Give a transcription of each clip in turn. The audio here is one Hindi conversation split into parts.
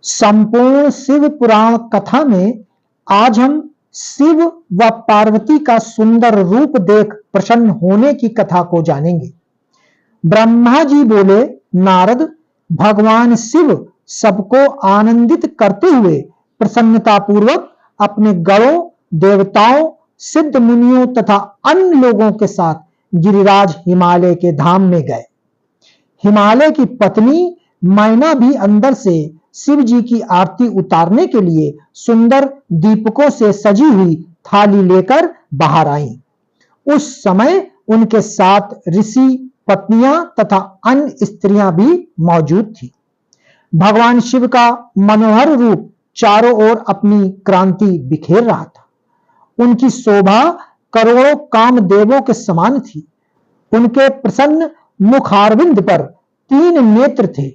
संपूर्ण शिव पुराण कथा में आज हम शिव व पार्वती का सुंदर रूप देख प्रसन्न होने की कथा को जानेंगे। ब्रह्मा जी बोले, नारद, भगवान शिव सबको आनंदित करते हुए प्रसन्नतापूर्वक अपने गणों, देवताओं, सिद्ध मुनियों तथा अन्य लोगों के साथ गिरिराज हिमालय के धाम में गए। हिमालय की पत्नी मैना भी अंदर से शिव जी की आरती उतारने के लिए सुंदर दीपकों से सजी हुई थाली लेकर बाहर आई। उस समय उनके साथ ऋषि, पत्नियां तथा अन्य स्त्रियां भी मौजूद थी। भगवान शिव का मनोहर रूप चारों ओर अपनी क्रांति बिखेर रहा था। उनकी शोभा करोड़ों कामदेवों के समान थी। उनके प्रसन्न मुखारविंद पर 3 नेत्र थे।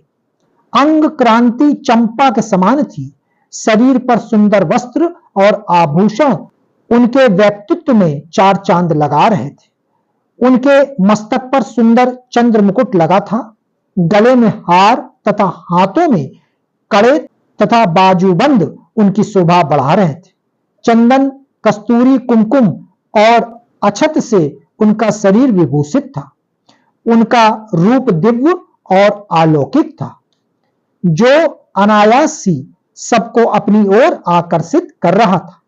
अंग क्रांति चंपा के समान थी। शरीर पर सुंदर वस्त्र और आभूषण उनके व्यक्तित्व में 4 चांद लगा रहे थे। उनके मस्तक पर सुंदर चंद्र मुकुट लगा था। गले में हार तथा हाथों में कड़े तथा बाजूबंद उनकी शोभा बढ़ा रहे थे। चंदन, कस्तूरी, कुमकुम और अक्षत से उनका शरीर विभूषित था। उनका रूप दिव्य और अलौकिक था, जो अनायास ही सबको अपनी ओर आकर्षित कर रहा था।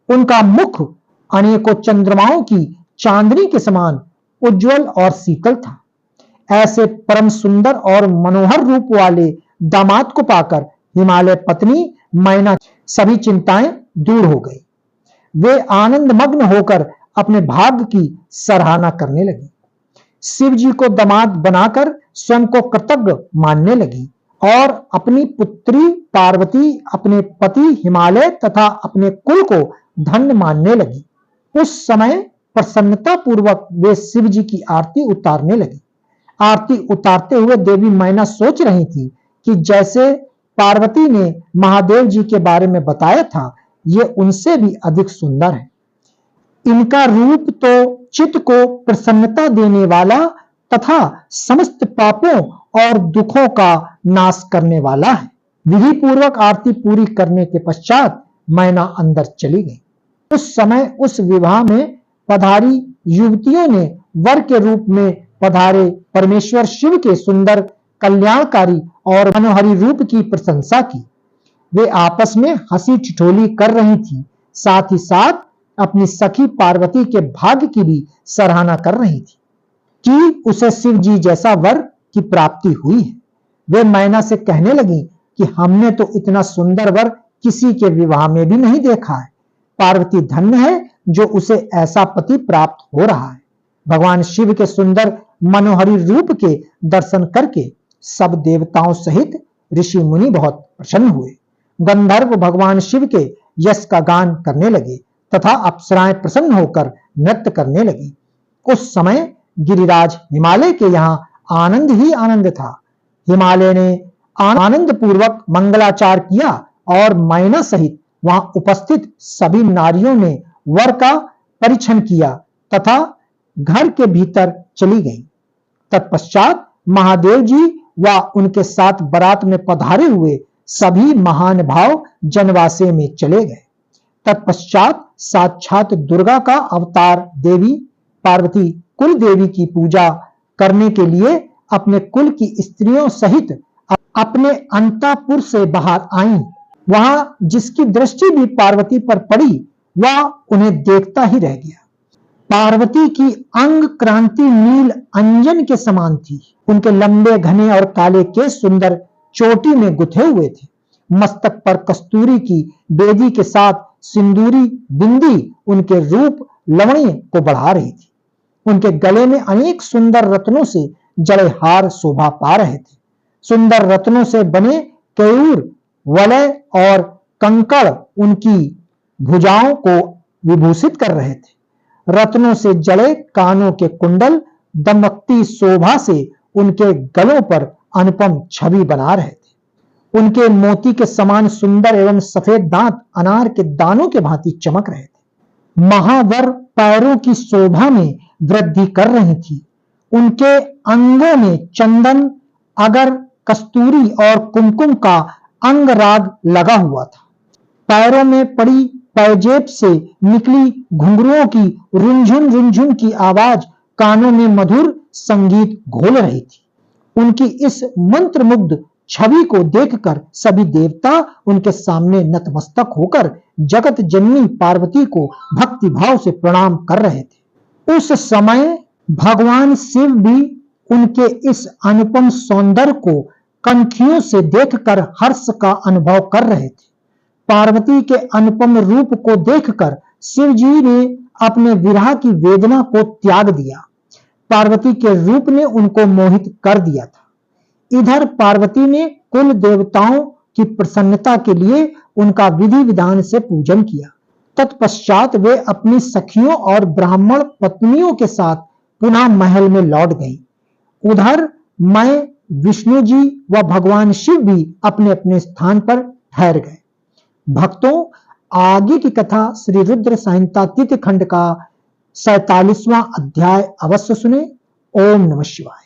उनका मुख अनेकों चंद्रमाओं की चांदनी के समान उज्जवल और शीतल था। ऐसे परम सुंदर और मनोहर रूप वाले दामाद को पाकर हिमालय पत्नी मैना सभी चिंताएं दूर हो गई। वे आनंद मग्न होकर अपने भाग्य की सराहना करने लगी। शिव जी को दामाद बनाकर स्वयं को कृतज्ञ मानने लगी और अपनी पुत्री पार्वती, अपने पति हिमालय तथा अपने कुल को धन्य मानने लगी। उस समय प्रसन्नता पूर्वक वे शिव जी की आरती उतारने लगी। आरती उतारते हुए देवी मैना सोच रही थी कि जैसे पार्वती ने महादेव जी के बारे में बताया था, ये उनसे भी अधिक सुंदर है। इनका रूप तो चित्त को प्रसन्नता देने वाला तथा समस्त पापों और दुखों का नाश करने वाला है। विधि पूर्वक आरती पूरी करने के पश्चात मैना अंदर चली गई। उस समय उस विवाह में पधारी युवतियों ने वर के रूप में पधारे परमेश्वर शिव के सुंदर, कल्याणकारी और मनोहरी रूप की प्रशंसा की। वे आपस में हंसी ठिठोली कर रही थी, साथ ही साथ अपनी सखी पार्वती के भाग्य की भी सराहना कर रही थी कि उसे शिव जी जैसा वर की प्राप्ति हुई है। वे मैना से कहने लगी कि हमने तो इतना सुंदर वर किसी के विवाह में भी नहीं देखा है। पार्वती धन्य है जो उसे ऐसा पति प्राप्त हो रहा है। भगवान शिव के सुंदर मनोहरी रूप के दर्शन करके सब देवताओं सहित ऋषि मुनि बहुत प्रसन्न हुए। गंधर्व भगवान शिव के यश का गान करने लगे तथा अप्सराएं प्रसन्न होकर नृत्य करने लगी। उस समय गिरिराज हिमालय के यहाँ आनंद ही आनंद था। हिमालय ने आनंद पूर्वक मंगलाचार किया और मैना सहित वहां उपस्थित सभी नारियों ने वर का परीक्षण किया तथा घर के भीतर चली गई। तत्पश्चात महादेव जी व उनके साथ बारात में पधारे हुए सभी महान भाव जनवासे में चले गए। तत्पश्चात साक्षात दुर्गा का अवतार देवी पार्वती कुल देवी की पूजा करने के लिए अपने कुल की स्त्रियों सहित अपने अंतःपुर से बाहर आईं। वहां जिसकी दृष्टि भी पार्वती पर पड़ी वह उन्हें देखता ही रह गया। पार्वती की अंग क्रांति नील अंजन के समान थी। उनके लंबे, घने और काले केस सुंदर चोटी में गुथे हुए थे। मस्तक पर कस्तूरी की बेदी के साथ सिंदूरी बिंदी उनके रूप लवण्य को बढ़ा रही थी। उनके गले में अनेक सुंदर रत्नों से जड़े हार शोभा पा रहे थे। सुंदर रत्नों से बने केयूर, वलय और कंकड़ उनकी भुजाओं को विभूषित कर रहे थे। रत्नों से जड़े कानों के कुंडल दमकती शोभा से उनके गलों पर अनुपम छवि बना रहे थे। उनके मोती के समान सुंदर एवं सफेद दांत अनार के दानों के भांति चमक रहे थे। महावर पैरों की शोभा में वृद्धि कर रही थी। उनके अंगों में चंदन, अगर, कस्तूरी और कुमकुम का अंगराग लगा हुआ था। पैरों में पड़ी पैजेब से निकली घुंघरुओं की रुंझुन की आवाज कानों में मधुर संगीत घोल रही थी। उनकी इस मंत्रमुग्ध छवि को देखकर सभी देवता उनके सामने नतमस्तक होकर जगत जननी पार्वती को भक्ति भाव से प्रणाम कर रहे थे। उस समय भगवान शिव भी उनके इस अनुपम सौंदर्य को कनखियों से देखकर हर्ष का अनुभव कर रहे थे। पार्वती के अनुपम रूप को देखकर शिव जी ने अपने विरह की वेदना को त्याग दिया। पार्वती के रूप ने उनको मोहित कर दिया था। इधर पार्वती ने कुल देवताओं की प्रसन्नता के लिए उनका विधि विधान से पूजन किया। तत्पश्चात वे अपनी सखियों और ब्राह्मण पत्नियों के साथ पुनः महल में लौट गई। उधर मैं, विष्णु जी व भगवान शिव भी अपने अपने स्थान पर ठहर गए। भक्तों, आगे की कथा श्री रुद्र संहिता तृतीय खंड का 47वां अध्याय अवश्य सुने। ओम नमः शिवाय।